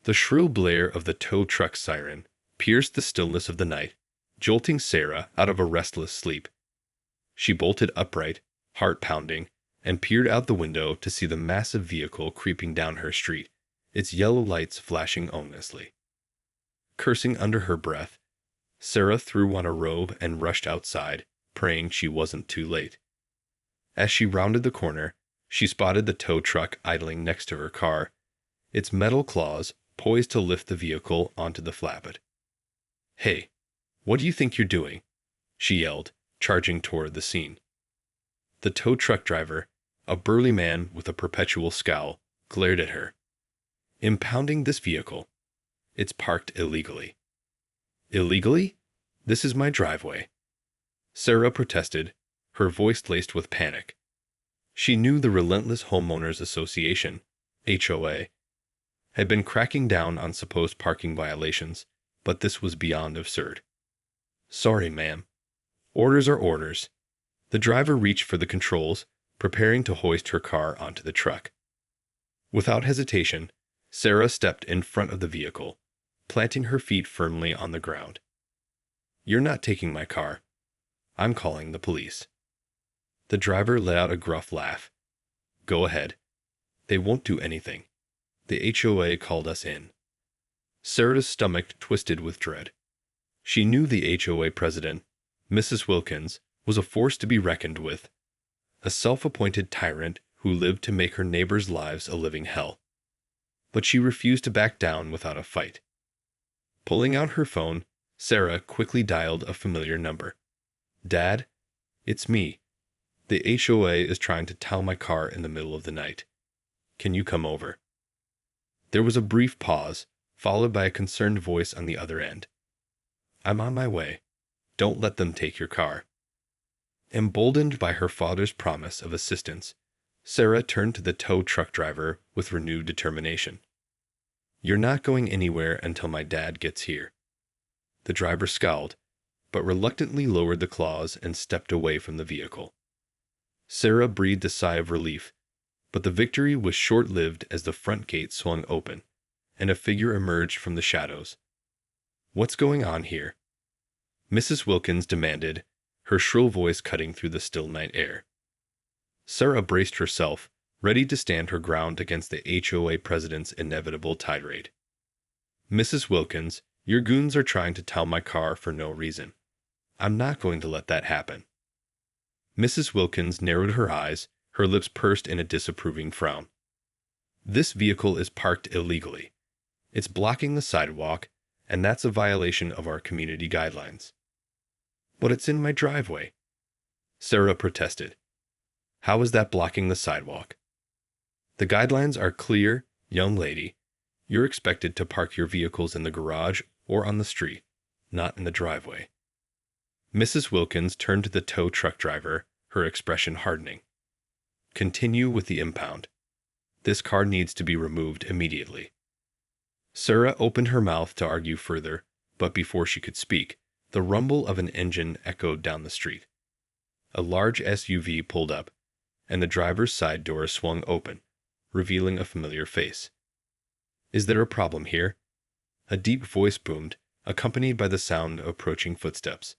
The shrill blare of the tow truck siren pierced the stillness of the night, jolting Sarah out of a restless sleep. She bolted upright, heart pounding, and peered out the window to see the massive vehicle creeping down her street, its yellow lights flashing ominously. Cursing under her breath, Sarah threw on a robe and rushed outside, praying she wasn't too late. As she rounded the corner, she spotted the tow truck idling next to her car, its metal claws poised to lift the vehicle onto the flatbed. "Hey, what do you think you're doing?" she yelled, charging toward the scene. The tow truck driver, a burly man with a perpetual scowl, glared at her. "Impounding this vehicle. It's parked illegally." "Illegally? This is my driveway," Sarah protested, her voice laced with panic. She knew the relentless Homeowners Association, HOA, had been cracking down on supposed parking violations, but this was beyond absurd. "Sorry, ma'am. Orders are orders." The driver reached for the controls, preparing to hoist her car onto the truck. Without hesitation, Sarah stepped in front of the vehicle, planting her feet firmly on the ground. "You're not taking my car. I'm calling the police." The driver let out a gruff laugh. "Go ahead. They won't do anything. The HOA called us in." Sarah's stomach twisted with dread. She knew the HOA president, Mrs. Wilkins, was a force to be reckoned with, a self-appointed tyrant who lived to make her neighbors' lives a living hell. But she refused to back down without a fight. Pulling out her phone, Sarah quickly dialed a familiar number. "Dad, it's me. The HOA is trying to tow my car in the middle of the night. Can you come over?" There was a brief pause, followed by a concerned voice on the other end. "I'm on my way. Don't let them take your car." Emboldened by her father's promise of assistance, Sarah turned to the tow truck driver with renewed determination. "You're not going anywhere until my dad gets here." The driver scowled, but reluctantly lowered the claws and stepped away from the vehicle. Sarah breathed a sigh of relief, but the victory was short-lived as the front gate swung open, and a figure emerged from the shadows. "What's going on here?" Mrs. Wilkins demanded, her shrill voice cutting through the still night air. Sarah braced herself, ready to stand her ground against the HOA president's inevitable tirade. "Mrs. Wilkins, your goons are trying to tow my car for no reason. I'm not going to let that happen." Mrs. Wilkins narrowed her eyes, her lips pursed in a disapproving frown. "This vehicle is parked illegally. It's blocking the sidewalk, and that's a violation of our community guidelines." "But it's in my driveway," Sarah protested. "How is that blocking the sidewalk?" "The guidelines are clear, young lady. You're expected to park your vehicles in the garage or on the street, not in the driveway." Mrs. Wilkins turned to the tow truck driver, her expression hardening. "Continue with the impound. This car needs to be removed immediately." Sarah opened her mouth to argue further, but before she could speak, the rumble of an engine echoed down the street. A large SUV pulled up, and the driver's side door swung open, revealing a familiar face. "Is there a problem here?" A deep voice boomed, accompanied by the sound of approaching footsteps.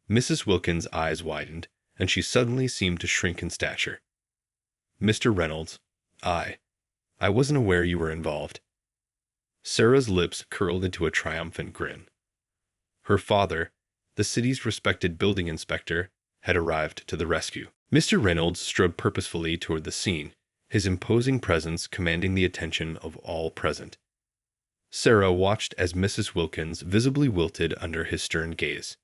Mrs. Wilkins' eyes widened, and she suddenly seemed to shrink in stature. "Mr. Reynolds, I wasn't aware you were involved." Sarah's lips curled into a triumphant grin. Her father, the city's respected building inspector, had arrived to the rescue. Mr. Reynolds strode purposefully toward the scene, his imposing presence commanding the attention of all present. Sarah watched as Mrs. Wilkins visibly wilted under his stern gaze.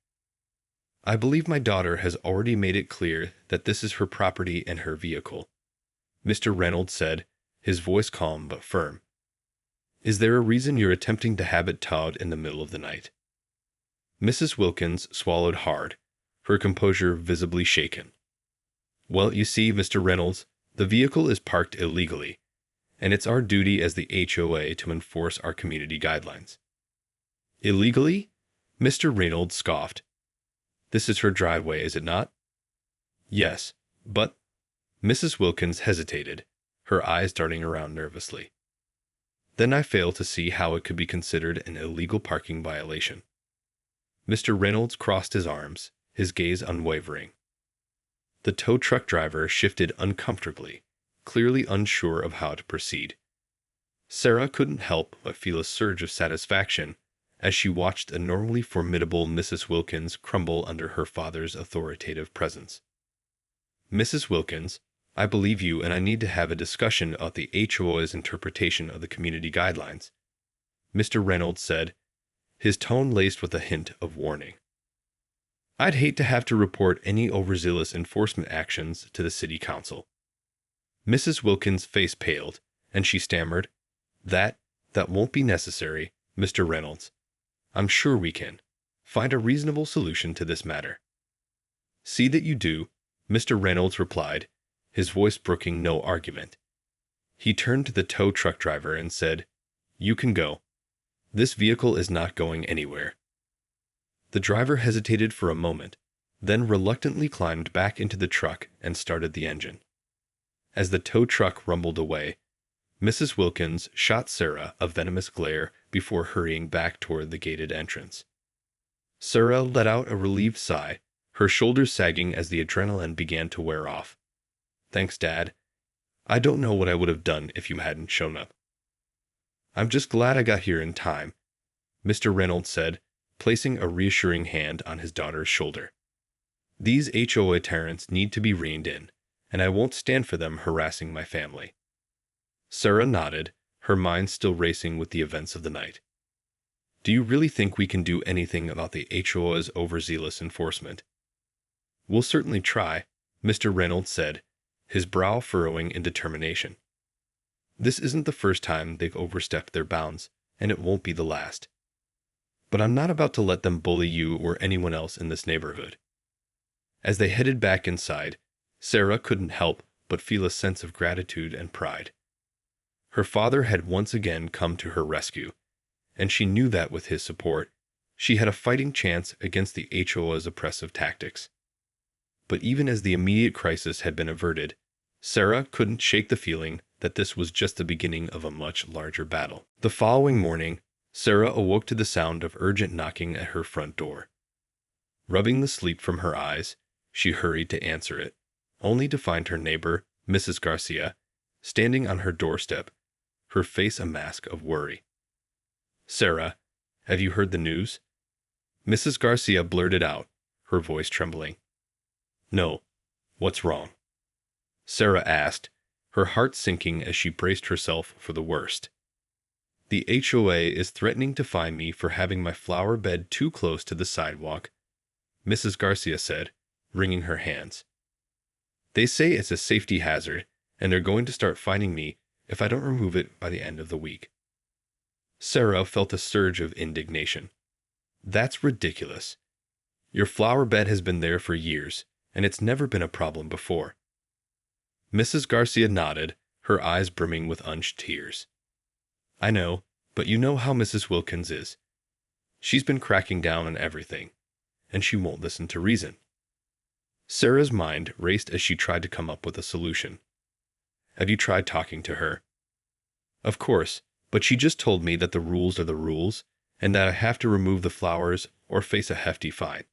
"I believe my daughter has already made it clear that this is her property and her vehicle," Mr. Reynolds said, his voice calm but firm. "Is there a reason you're attempting to have it towed in the middle of the night?" Mrs. Wilkins swallowed hard, her composure visibly shaken. "Well, you see, Mr. Reynolds, the vehicle is parked illegally, and it's our duty as the HOA to enforce our community guidelines." "Illegally?" Mr. Reynolds scoffed. "This is her driveway, is it not?" "Yes, but—" Mrs. Wilkins hesitated, her eyes darting around nervously. Then I fail to see how it could be considered an illegal parking violation. Mr. Reynolds crossed his arms, his gaze unwavering. The tow truck driver shifted uncomfortably, clearly unsure of how to proceed. Sarah couldn't help but feel a surge of satisfaction as she watched a normally formidable Mrs. Wilkins crumble under her father's authoritative presence. Mrs. Wilkins, I believe you, and I need to have a discussion about the HOA's interpretation of the community guidelines, Mr. Reynolds said, his tone laced with a hint of warning. I'd hate to have to report any overzealous enforcement actions to the city council. Mrs. Wilkins' face paled, and she stammered, That won't be necessary, Mr. Reynolds. I'm sure we can find a reasonable solution to this matter. See that you do, Mr. Reynolds replied, his voice brooking no argument. He turned to the tow truck driver and said, You can go. This vehicle is not going anywhere. The driver hesitated for a moment, then reluctantly climbed back into the truck and started the engine. As the tow truck rumbled away, Mrs. Wilkins shot Sarah a venomous glare before hurrying back toward the gated entrance. Sarah let out a relieved sigh, her shoulders sagging as the adrenaline began to wear off. Thanks, Dad. I don't know what I would have done if you hadn't shown up. I'm just glad I got here in time, Mr. Reynolds said, placing a reassuring hand on his daughter's shoulder. These HOA tyrants need to be reined in, and I won't stand for them harassing my family. Sarah nodded, her mind still racing with the events of the night. Do you really think we can do anything about the HOA's overzealous enforcement? We'll certainly try, Mr. Reynolds said, his brow furrowing in determination. This isn't the first time they've overstepped their bounds, and it won't be the last. But I'm not about to let them bully you or anyone else in this neighborhood. As they headed back inside, Sarah couldn't help but feel a sense of gratitude and pride. Her father had once again come to her rescue, and she knew that with his support, she had a fighting chance against the HOA's oppressive tactics. But even as the immediate crisis had been averted, Sarah couldn't shake the feeling that this was just the beginning of a much larger battle. The following morning, Sarah awoke to the sound of urgent knocking at her front door. Rubbing the sleep from her eyes, she hurried to answer it, only to find her neighbor, Mrs. Garcia, standing on her doorstep, her face a mask of worry. Sarah, have you heard the news? Mrs. Garcia blurted out, her voice trembling. No. What's wrong? Sarah asked, her heart sinking as she braced herself for the worst. The HOA is threatening to fine me for having my flower bed too close to the sidewalk, Mrs. Garcia said, wringing her hands. They say it's a safety hazard, and they're going to start fining me if I don't remove it by the end of the week. Sarah felt a surge of indignation. That's ridiculous. Your flower bed has been there for years, and it's never been a problem before. Mrs. Garcia nodded, her eyes brimming with unshed tears. I know, but you know how Mrs. Wilkins is. She's been cracking down on everything, and she won't listen to reason. Sarah's mind raced as she tried to come up with a solution. Have you tried talking to her? Of course, but she just told me that the rules are the rules, and that I have to remove the flowers or face a hefty fine,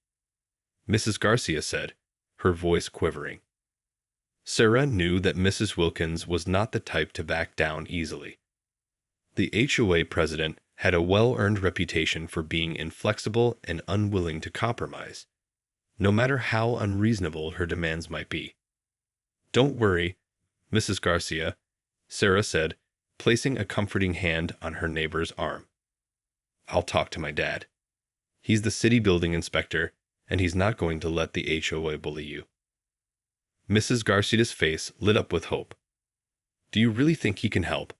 Mrs. Garcia said, her voice quivering. Sarah knew that Mrs. Wilkins was not the type to back down easily. The HOA president had a well-earned reputation for being inflexible and unwilling to compromise, no matter how unreasonable her demands might be. Don't worry, Mrs. Garcia, Sarah said, placing a comforting hand on her neighbor's arm. I'll talk to my dad. He's the city building inspector, and he's not going to let the HOA bully you. Mrs. Garcia's face lit up with hope. Do you really think he can help?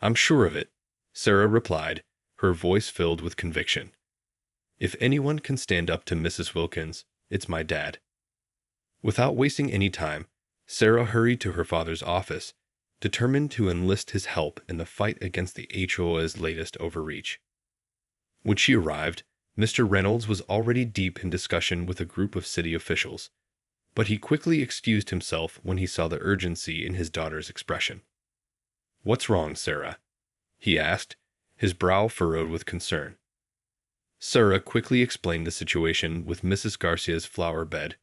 I'm sure of it, Sarah replied, her voice filled with conviction. If anyone can stand up to Mrs. Wilkins, it's my dad. Without wasting any time, Sarah hurried to her father's office, determined to enlist his help in the fight against the HOA's latest overreach. When she arrived, Mr. Reynolds was already deep in discussion with a group of city officials, but he quickly excused himself when he saw the urgency in his daughter's expression. What's wrong, Sarah? he asked, his brow furrowed with concern. Sarah quickly explained the situation with Mrs. Garcia's flower bed,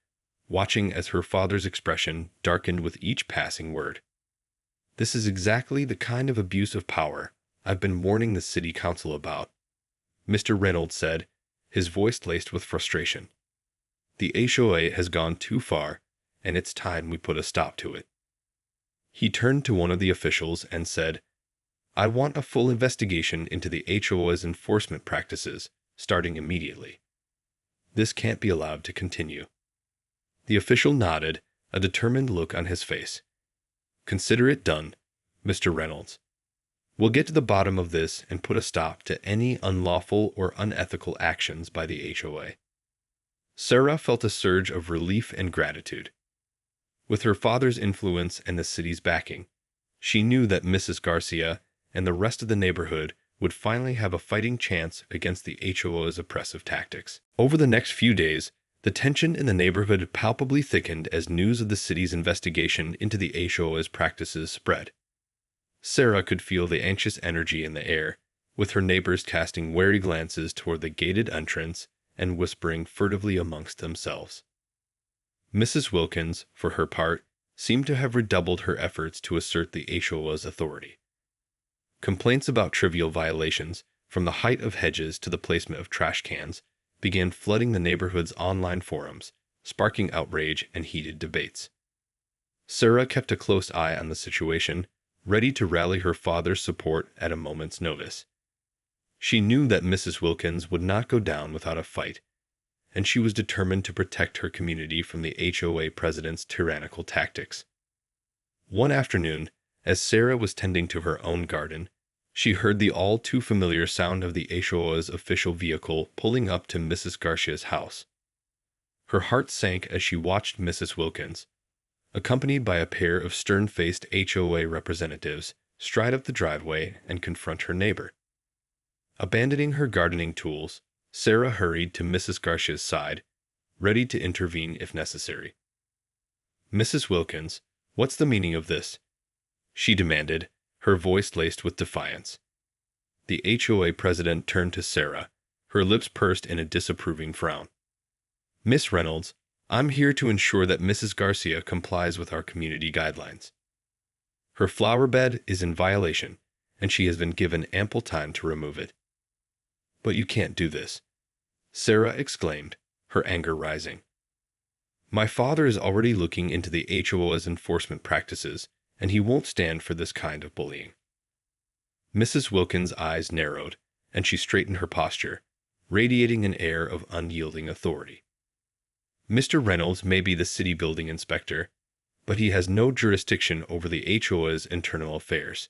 watching as her father's expression darkened with each passing word. "This is exactly the kind of abuse of power I've been warning the city council about," Mr. Reynolds said, his voice laced with frustration. "The HOA has gone too far, and it's time we put a stop to it." He turned to one of the officials and said, "I want a full investigation into the HOA's enforcement practices, starting immediately. This can't be allowed to continue." The official nodded, a determined look on his face. "Consider it done, Mr. Reynolds. We'll get to the bottom of this and put a stop to any unlawful or unethical actions by the HOA." Sarah felt a surge of relief and gratitude. With her father's influence and the city's backing, she knew that Mrs. Garcia and the rest of the neighborhood would finally have a fighting chance against the HOA's oppressive tactics. Over the next few days, the tension in the neighborhood palpably thickened as news of the city's investigation into the HOA's practices spread. Sarah could feel the anxious energy in the air, with her neighbors casting wary glances toward the gated entrance and whispering furtively amongst themselves. Mrs. Wilkins, for her part, seemed to have redoubled her efforts to assert the HOA's authority. Complaints about trivial violations, from the height of hedges to the placement of trash cans, began flooding the neighborhood's online forums, sparking outrage and heated debates. Sarah kept a close eye on the situation, ready to rally her father's support at a moment's notice. She knew that Mrs. Wilkins would not go down without a fight, and she was determined to protect her community from the HOA president's tyrannical tactics. One afternoon, as Sarah was tending to her own garden, she heard the all-too-familiar sound of the HOA's official vehicle pulling up to Mrs. Garcia's house. Her heart sank as she watched Mrs. Wilkins, accompanied by a pair of stern-faced HOA representatives, stride up the driveway and confront her neighbor. Abandoning her gardening tools, Sarah hurried to Mrs. Garcia's side, ready to intervene if necessary. "Mrs. Wilkins, what's the meaning of this?" she demanded, her voice laced with defiance. The HOA president turned to Sarah, her lips pursed in a disapproving frown. "Miss Reynolds, I'm here to ensure that Mrs. Garcia complies with our community guidelines. Her flower bed is in violation, and she has been given ample time to remove it." "But you can't do this," Sarah exclaimed, her anger rising. "My father is already looking into the HOA's enforcement practices, and he won't stand for this kind of bullying." Mrs. Wilkins' eyes narrowed, and she straightened her posture, radiating an air of unyielding authority. "Mr. Reynolds may be the city building inspector, but he has no jurisdiction over the HOA's internal affairs.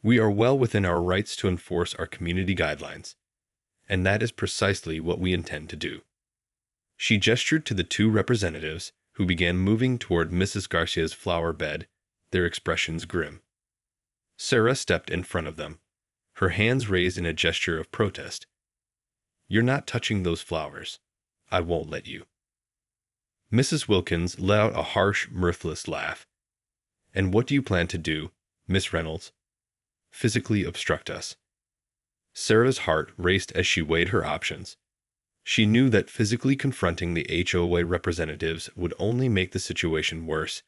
We are well within our rights to enforce our community guidelines, and that is precisely what we intend to do." She gestured to the two representatives, who began moving toward Mrs. Garcia's flower bed, their expressions grim. Sarah stepped in front of them, her hands raised in a gesture of protest. "You're not touching those flowers. I won't let you." Mrs. Wilkins let out a harsh, mirthless laugh. "And what do you plan to do, Miss Reynolds?" "Physically obstruct us." Sarah's heart raced as she weighed her options. She knew that physically confronting the HOA representatives would only make the situation worse,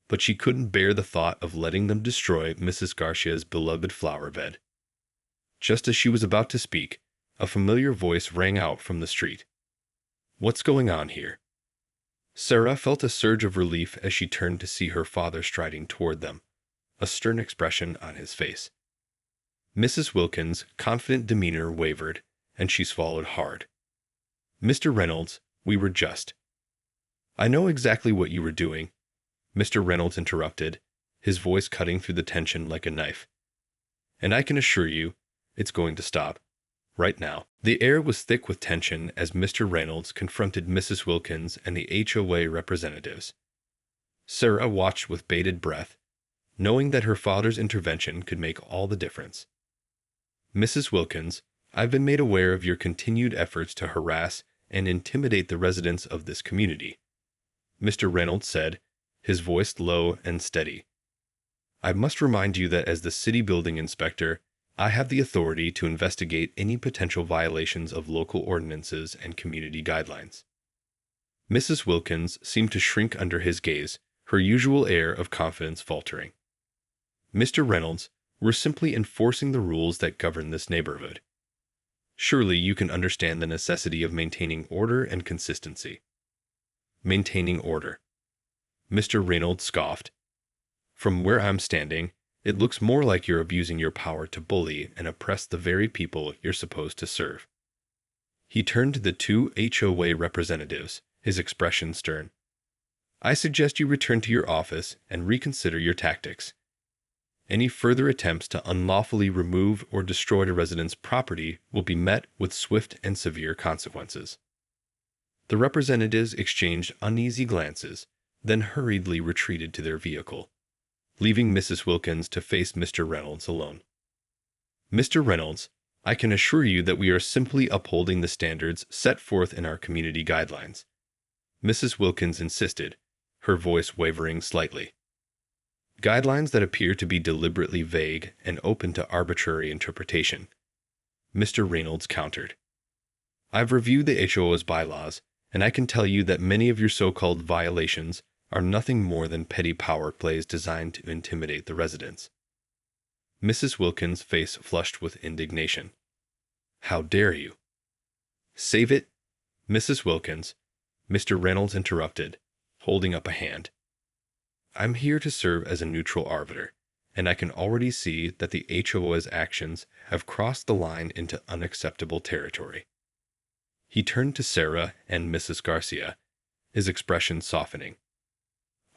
but she couldn't bear the thought of letting them destroy Mrs. Garcia's beloved flower bed. Just as she was about to speak, a familiar voice rang out from the street. "What's going on here?" Sarah felt a surge of relief as she turned to see her father striding toward them, a stern expression on his face. Mrs. Wilkins' confident demeanor wavered, and she swallowed hard. "Mr. Reynolds, we were just—" "I know exactly what you were doing," Mr. Reynolds interrupted, his voice cutting through the tension like a knife. "And I can assure you, it's going to stop. Right now." The air was thick with tension as Mr. Reynolds confronted Mrs. Wilkins and the HOA representatives. Sarah watched with bated breath, knowing that her father's intervention could make all the difference. "Mrs. Wilkins, I've been made aware of your continued efforts to harass and intimidate the residents of this community," Mr. Reynolds said, his voice low and steady. "I must remind you that as the city building inspector, I have the authority to investigate any potential violations of local ordinances and community guidelines. Mrs. Wilkins seemed to shrink under his gaze, her usual air of confidence faltering. Mr. Reynolds, we're simply enforcing the rules that govern this neighborhood. Surely you can understand the necessity of maintaining order and consistency. Maintaining order. Mr. Reynolds scoffed. From where I'm standing, it looks more like you're abusing your power to bully and oppress the very people you're supposed to serve. He turned to the two HOA representatives, his expression stern. I suggest you return to your office and reconsider your tactics. Any further attempts to unlawfully remove or destroy a resident's property will be met with swift and severe consequences. The representatives exchanged uneasy glances, then hurriedly retreated to their vehicle, leaving Mrs. Wilkins to face Mr. Reynolds alone. Mr. Reynolds, I can assure you that we are simply upholding the standards set forth in our community guidelines, Mrs. Wilkins insisted, her voice wavering slightly. Guidelines that appear to be deliberately vague and open to arbitrary interpretation, Mr. Reynolds countered. I've reviewed the HOA's bylaws, and I can tell you that many of your so-called violations are nothing more than petty power plays designed to intimidate the residents. Mrs. Wilkins' face flushed with indignation. How dare you? Save it, Mrs. Wilkins, Mr. Reynolds interrupted, holding up a hand. I'm here to serve as a neutral arbiter, and I can already see that the HOA's actions have crossed the line into unacceptable territory. He turned to Sarah and Mrs. Garcia, his expression softening.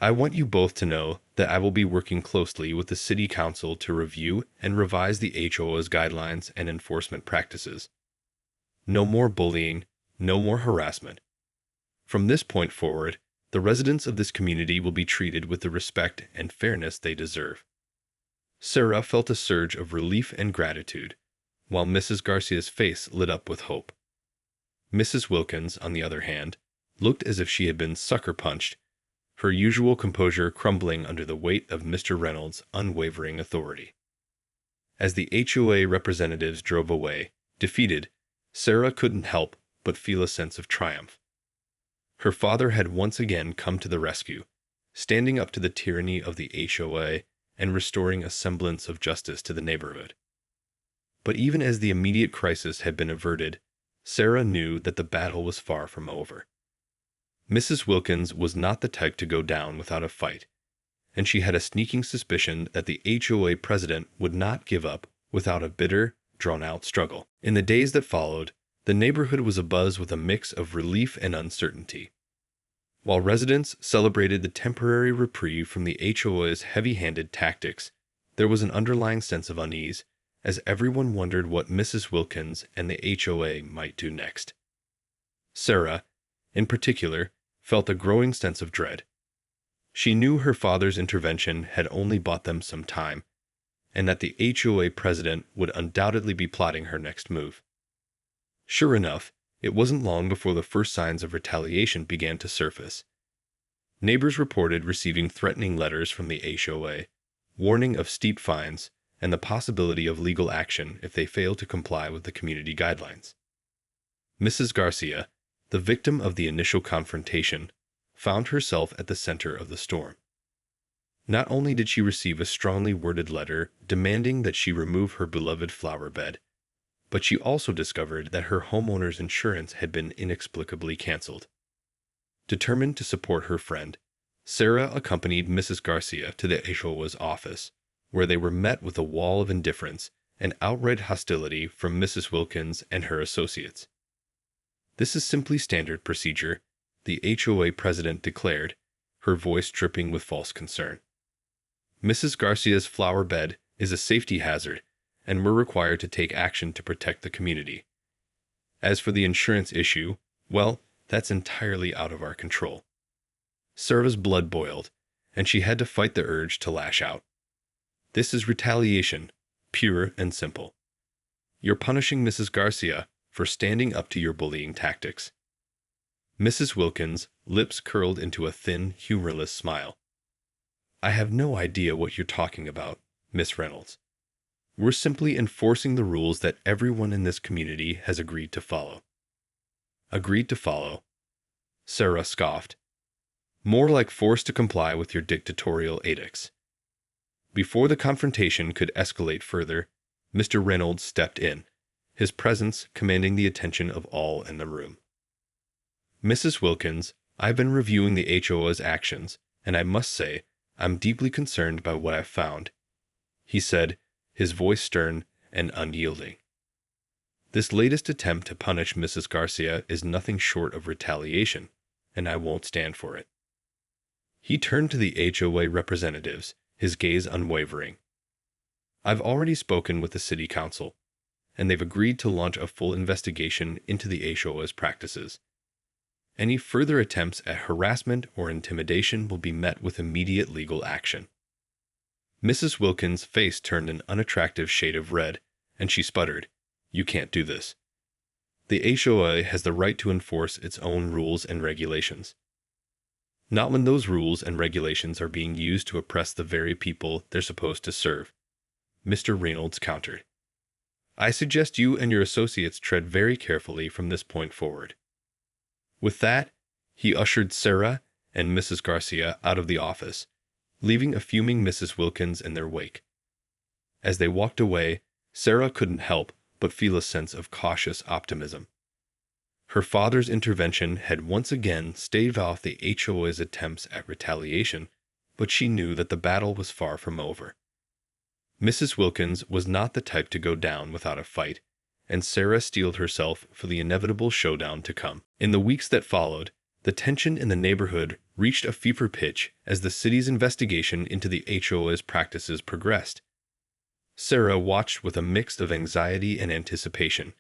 I want you both to know that I will be working closely with the City Council to review and revise the HOA's guidelines and enforcement practices. No more bullying, no more harassment. From this point forward, the residents of this community will be treated with the respect and fairness they deserve. Sarah felt a surge of relief and gratitude, while Mrs. Garcia's face lit up with hope. Mrs. Wilkins, on the other hand, looked as if she had been sucker-punched, her usual composure crumbling under the weight of Mr. Reynolds' unwavering authority. As the HOA representatives drove away, defeated, Sarah couldn't help but feel a sense of triumph. Her father had once again come to the rescue, standing up to the tyranny of the HOA and restoring a semblance of justice to the neighborhood. But even as the immediate crisis had been averted, Sarah knew that the battle was far from over. Mrs. Wilkins was not the type to go down without a fight, and she had a sneaking suspicion that the HOA president would not give up without a bitter, drawn-out struggle. In the days that followed, the neighborhood was abuzz with a mix of relief and uncertainty. While residents celebrated the temporary reprieve from the HOA's heavy-handed tactics, there was an underlying sense of unease, as everyone wondered what Mrs. Wilkins and the HOA might do next. Sarah, in particular, felt a growing sense of dread. She knew her father's intervention had only bought them some time, and that the HOA president would undoubtedly be plotting her next move. Sure enough, it wasn't long before the first signs of retaliation began to surface. Neighbors reported receiving threatening letters from the HOA, warning of steep fines and the possibility of legal action if they failed to comply with the community guidelines. Mrs. Garcia, the victim of the initial confrontation, found herself at the center of the storm. Not only did she receive a strongly worded letter demanding that she remove her beloved flower bed, but she also discovered that her homeowner's insurance had been inexplicably canceled. Determined to support her friend, Sarah accompanied Mrs. Garcia to the HOA's office, where they were met with a wall of indifference and outright hostility from Mrs. Wilkins and her associates. This is simply standard procedure, the HOA president declared, her voice dripping with false concern. Mrs. Garcia's flower bed is a safety hazard, and we're required to take action to protect the community. As for the insurance issue, well, that's entirely out of our control. Sarah's blood boiled, and she had to fight the urge to lash out. This is retaliation, pure and simple. You're punishing Mrs. Garcia for standing up to your bullying tactics. Mrs. Wilkins' lips curled into a thin, humorless smile. I have no idea what you're talking about, Miss Reynolds. We're simply enforcing the rules that everyone in this community has agreed to follow. Agreed to follow? Sarah scoffed. More like forced to comply with your dictatorial edicts. Before the confrontation could escalate further, Mr. Reynolds stepped in, his presence commanding the attention of all in the room. Mrs. Wilkins, I've been reviewing the HOA's actions, and I must say, I'm deeply concerned by what I've found, he said, his voice stern and unyielding. This latest attempt to punish Mrs. Garcia is nothing short of retaliation, and I won't stand for it. He turned to the HOA representatives, his gaze unwavering. I've already spoken with the city council, and they've agreed to launch a full investigation into the HOA's practices. Any further attempts at harassment or intimidation will be met with immediate legal action. Mrs. Wilkins' face turned an unattractive shade of red, and she sputtered, "You can't do this. The HOA has the right to enforce its own rules and regulations. Not when those rules and regulations are being used to oppress the very people they're supposed to serve," Mr. Reynolds countered. "I suggest you and your associates tread very carefully from this point forward." With that, he ushered Sarah and Mrs. Garcia out of the office, leaving a fuming Mrs. Wilkins in their wake. As they walked away, Sarah couldn't help but feel a sense of cautious optimism. Her father's intervention had once again staved off the HOA's attempts at retaliation, but she knew that the battle was far from over. Mrs. Wilkins was not the type to go down without a fight, and Sarah steeled herself for the inevitable showdown to come. In the weeks that followed, the tension in the neighborhood reached a fever pitch as the city's investigation into the HOA's practices progressed. Sarah watched with a mix of anxiety and anticipation,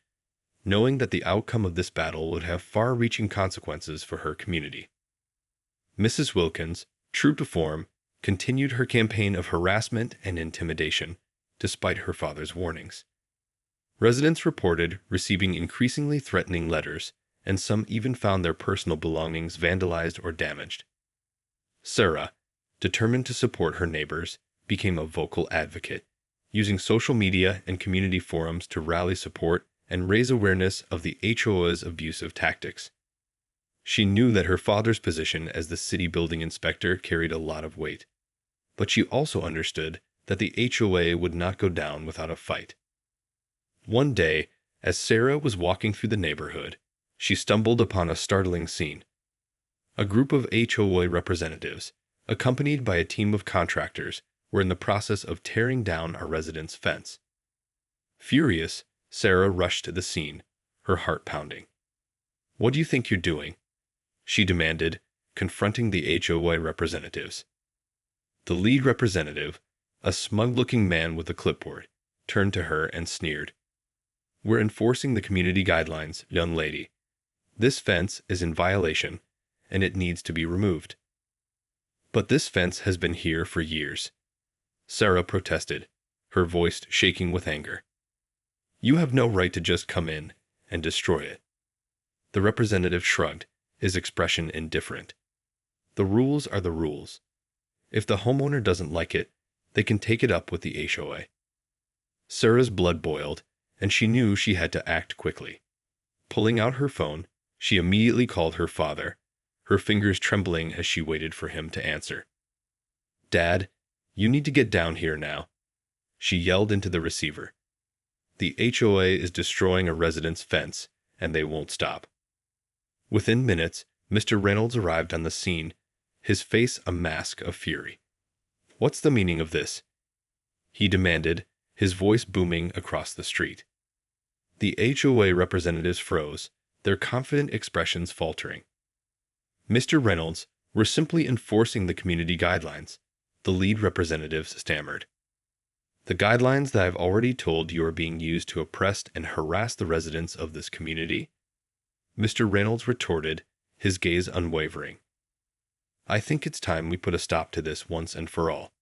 knowing that the outcome of this battle would have far-reaching consequences for her community. Mrs. Wilkins, true to form, continued her campaign of harassment and intimidation, despite her father's warnings. Residents reported receiving increasingly threatening letters, and some even found their personal belongings vandalized or damaged. Sarah, determined to support her neighbors, became a vocal advocate, using social media and community forums to rally support and raise awareness of the HOA's abusive tactics. She knew that her father's position as the city building inspector carried a lot of weight, but she also understood that the HOA would not go down without a fight. One day, as Sarah was walking through the neighborhood, she stumbled upon a startling scene. A group of HOA representatives, accompanied by a team of contractors, were in the process of tearing down a resident's fence. Furious, Sarah rushed to the scene, her heart pounding. "What do you think you're doing?" she demanded, confronting the HOA representatives. The lead representative, a smug-looking man with a clipboard, turned to her and sneered. "We're enforcing the community guidelines, young lady. This fence is in violation, and it needs to be removed." "But this fence has been here for years," Sarah protested, her voice shaking with anger. "You have no right to just come in and destroy it." The representative shrugged, his expression indifferent. "The rules are the rules. If the homeowner doesn't like it, they can take it up with the HOA." Sarah's blood boiled, and she knew she had to act quickly. Pulling out her phone, she immediately called her father, her fingers trembling as she waited for him to answer. "Dad, you need to get down here now," she yelled into the receiver. "The HOA is destroying a resident's fence, and they won't stop." Within minutes, Mr. Reynolds arrived on the scene, his face a mask of fury. "What's the meaning of this?" he demanded, his voice booming across the street. The HOA representatives froze, their confident expressions faltering. "Mr. Reynolds, we're simply enforcing the community guidelines," the lead representatives stammered. "The guidelines that I've already told you are being used to oppress and harass the residents of this community?" Mr. Reynolds retorted, his gaze unwavering. "I think it's time we put a stop to this once and for all."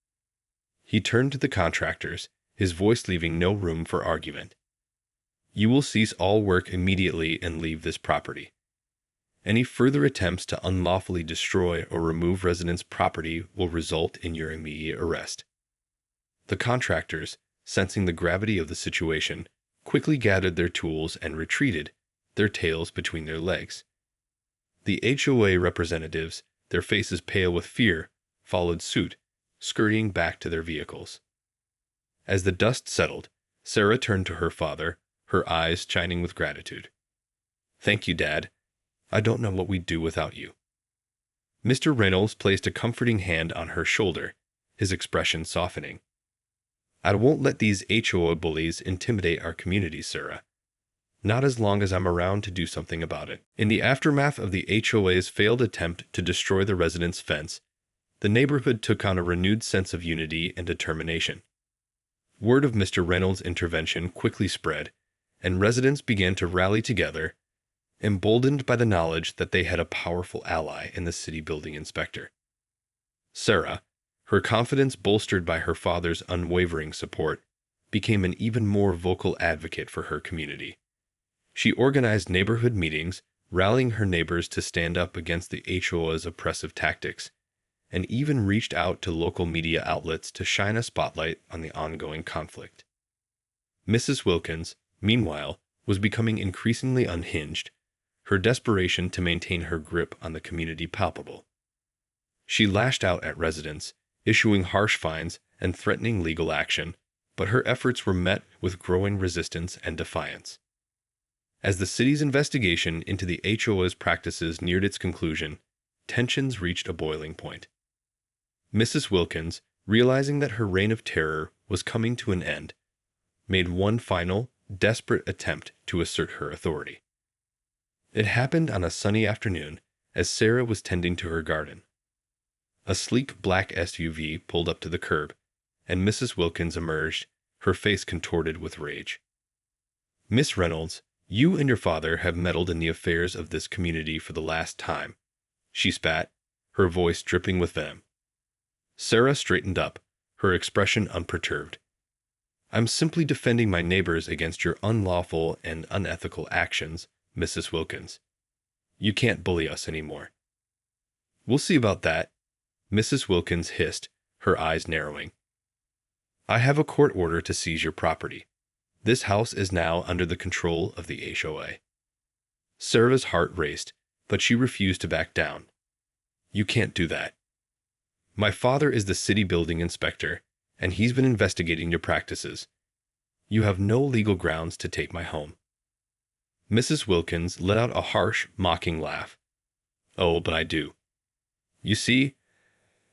He turned to the contractors, his voice leaving no room for argument. "You will cease all work immediately and leave this property. Any further attempts to unlawfully destroy or remove residents' property will result in your immediate arrest." The contractors, sensing the gravity of the situation, quickly gathered their tools and retreated, their tails between their legs. The HOA representatives, their faces pale with fear, followed suit, scurrying back to their vehicles. As the dust settled, Sarah turned to her father, her eyes shining with gratitude. "Thank you, Dad. I don't know what we'd do without you." Mr. Reynolds placed a comforting hand on her shoulder, his expression softening. "I won't let these HOA bullies intimidate our community, Sarah. Not as long as I'm around to do something about it." In the aftermath of the HOA's failed attempt to destroy the residence fence, the neighborhood took on a renewed sense of unity and determination. Word of Mr. Reynolds' intervention quickly spread, and residents began to rally together, emboldened by the knowledge that they had a powerful ally in the city building inspector. Sarah, her confidence bolstered by her father's unwavering support, became an even more vocal advocate for her community. She organized neighborhood meetings, rallying her neighbors to stand up against the HOA's oppressive tactics, and even reached out to local media outlets to shine a spotlight on the ongoing conflict. Mrs. Wilkins, meanwhile, was becoming increasingly unhinged, her desperation to maintain her grip on the community palpable. She lashed out at residents, issuing harsh fines and threatening legal action, but her efforts were met with growing resistance and defiance. As the city's investigation into the HOA's practices neared its conclusion, tensions reached a boiling point. Mrs. Wilkins, realizing that her reign of terror was coming to an end, made one final, desperate attempt to assert her authority. It happened on a sunny afternoon as Sarah was tending to her garden. A sleek black SUV pulled up to the curb, and Mrs. Wilkins emerged, her face contorted with rage. "Miss Reynolds, you and your father have meddled in the affairs of this community for the last time," she spat, her voice dripping with venom. Sarah straightened up, her expression unperturbed. "I'm simply defending my neighbors against your unlawful and unethical actions, Mrs. Wilkins. You can't bully us anymore." "We'll see about that," Mrs. Wilkins hissed, her eyes narrowing. "I have a court order to seize your property. This house is now under the control of the HOA." Sarah's heart raced, but she refused to back down. "You can't do that. My father is the city building inspector, and he's been investigating your practices. You have no legal grounds to take my home." Mrs. Wilkins let out a harsh, mocking laugh. "Oh, but I do. You see,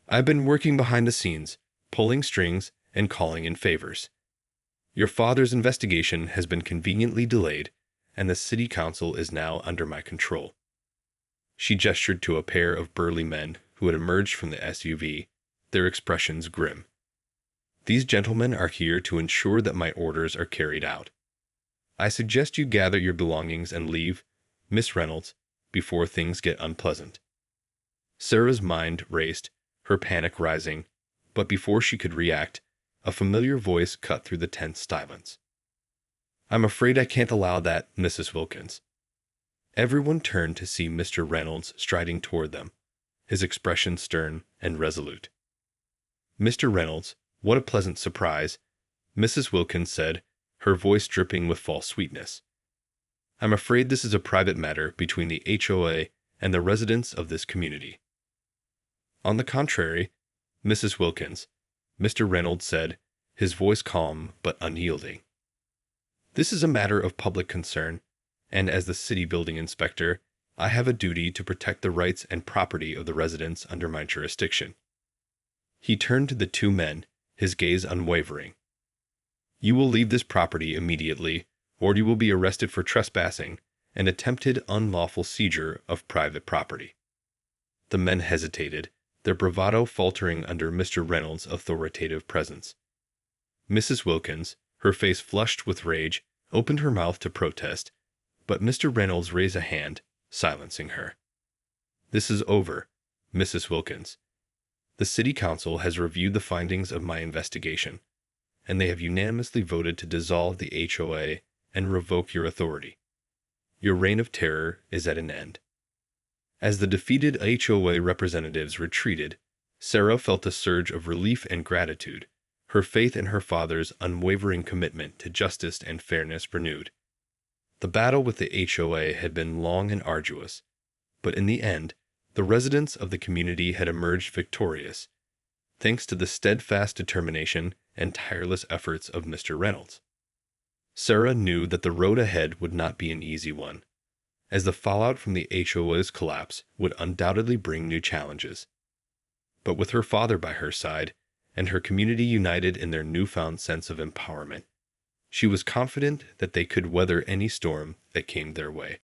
I've been working behind the scenes, pulling strings and calling in favors. Your father's investigation has been conveniently delayed, and the city council is now under my control." She gestured to a pair of burly men who had emerged from the SUV, their expressions grim. "These gentlemen are here to ensure that my orders are carried out. I suggest you gather your belongings and leave, Miss Reynolds, before things get unpleasant." Sarah's mind raced, her panic rising, but before she could react, a familiar voice cut through the tense silence. "I'm afraid I can't allow that, Mrs. Wilkins." Everyone turned to see Mr. Reynolds striding toward them, his expression stern and resolute. "Mr. Reynolds, what a pleasant surprise," Mrs. Wilkins said, her voice dripping with false sweetness. "I'm afraid this is a private matter between the HOA and the residents of this community." "On the contrary, Mrs. Wilkins," Mr. Reynolds said, his voice calm but unyielding. "This is a matter of public concern, and as the city building inspector, I have a duty to protect the rights and property of the residents under my jurisdiction." He turned to the two men, his gaze unwavering. "You will leave this property immediately, or you will be arrested for trespassing and attempted unlawful seizure of private property." The men hesitated, their bravado faltering under Mr. Reynolds' authoritative presence. Mrs. Wilkins, her face flushed with rage, opened her mouth to protest, but Mr. Reynolds raised a hand, silencing her. "This is over, Mrs. Wilkins. The City Council has reviewed the findings of my investigation, and they have unanimously voted to dissolve the HOA and revoke your authority. Your reign of terror is at an end." As the defeated HOA representatives retreated, Sarah felt a surge of relief and gratitude, her faith in her father's unwavering commitment to justice and fairness renewed. The battle with the HOA had been long and arduous, but in the end, the residents of the community had emerged victorious, thanks to the steadfast determination and tireless efforts of Mr. Reynolds. Sarah knew that the road ahead would not be an easy one, as the fallout from the HOA's collapse would undoubtedly bring new challenges. But with her father by her side, and her community united in their newfound sense of empowerment, she was confident that they could weather any storm that came their way.